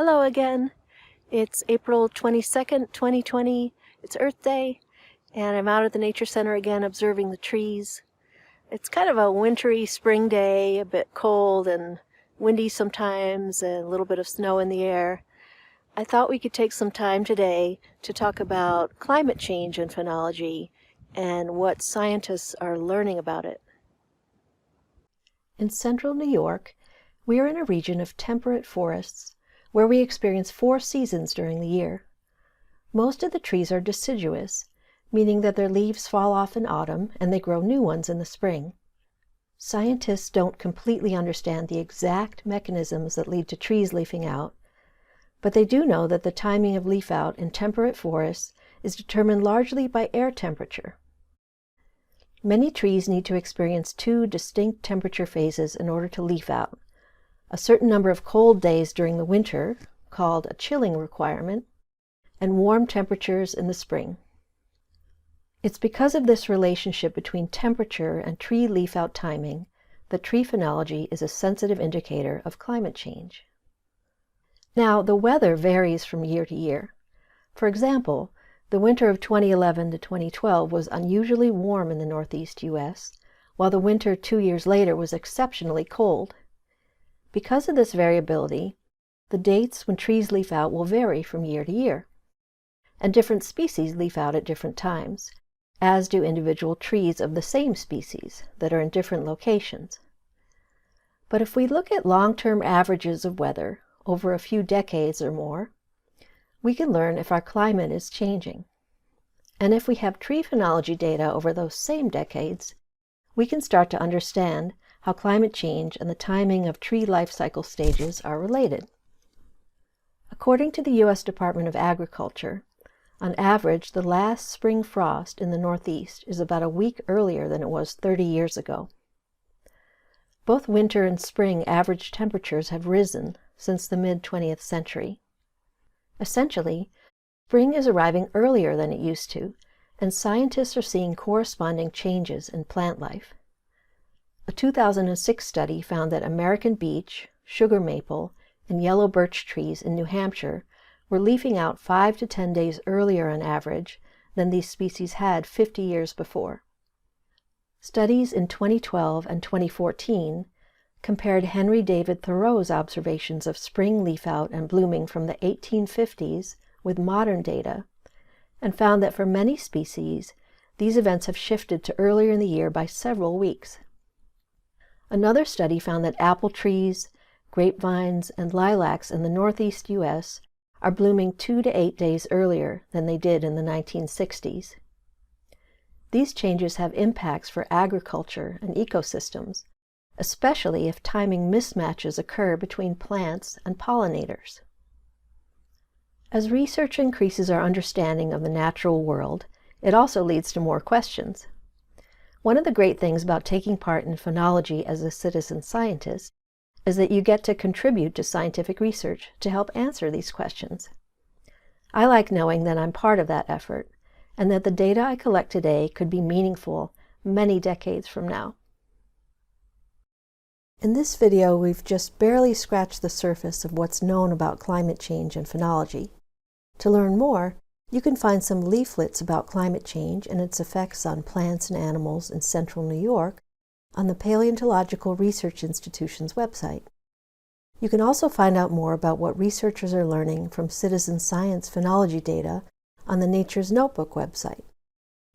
Hello again. It's April 22nd, 2020. It's Earth Day, and I'm out at the Nature Center again observing the trees. It's kind of a wintry spring day, a bit cold and windy sometimes, and a little bit of snow in the air. I thought we could take some time today to talk about climate change and phenology and what scientists are learning about it. In central New York, we are in a region of temperate forests where we experience 4 seasons during the year. Most of the trees are deciduous, meaning that their leaves fall off in autumn and they grow new ones in the spring. Scientists don't completely understand the exact mechanisms that lead to trees leafing out, but they do know that the timing of leaf out in temperate forests is determined largely by air temperature. Many trees need to experience 2 distinct temperature phases in order to leaf out: a certain number of cold days during the winter, called a chilling requirement, and warm temperatures in the spring. It's because of this relationship between temperature and tree leaf-out timing that tree phenology is a sensitive indicator of climate change. Now, the weather varies from year to year. For example, the winter of 2011 to 2012 was unusually warm in the Northeast U.S., while the winter 2 years later was exceptionally cold. Because of this variability, the dates when trees leaf out will vary from year to year, and different species leaf out at different times, as do individual trees of the same species that are in different locations. But if we look at long-term averages of weather over a few decades or more, we can learn if our climate is changing. And if we have tree phenology data over those same decades, we can start to understand how climate change and the timing of tree life cycle stages are related. According to the U.S. Department of Agriculture, on average, the last spring frost in the Northeast is about a week earlier than it was 30 years ago. Both winter and spring average temperatures have risen since the mid-20th century. Essentially, spring is arriving earlier than it used to, and scientists are seeing corresponding changes in plant life. A 2006 study found that American beech, sugar maple, and yellow birch trees in New Hampshire were leafing out 5 to 10 days earlier on average than these species had 50 years before. Studies in 2012 and 2014 compared Henry David Thoreau's observations of spring leaf out and blooming from the 1850s with modern data, and found that for many species, these events have shifted to earlier in the year by several weeks. Another study found that apple trees, grapevines, and lilacs in the Northeast U.S. are blooming 2 to 8 days earlier than they did in the 1960s. These changes have impacts for agriculture and ecosystems, especially if timing mismatches occur between plants and pollinators. As research increases our understanding of the natural world, it also leads to more questions. One of the great things about taking part in phenology as a citizen scientist is that you get to contribute to scientific research to help answer these questions. I like knowing that I'm part of that effort, and that the data I collect today could be meaningful many decades from now. In this video, we've just barely scratched the surface of what's known about climate change and phenology. To learn more, you can find some leaflets about climate change and its effects on plants and animals in central New York on the Paleontological Research Institution's website. You can also find out more about what researchers are learning from citizen science phenology data on the Nature's Notebook website.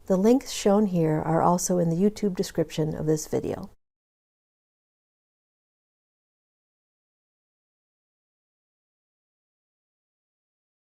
The links shown here are also in the YouTube description of this video.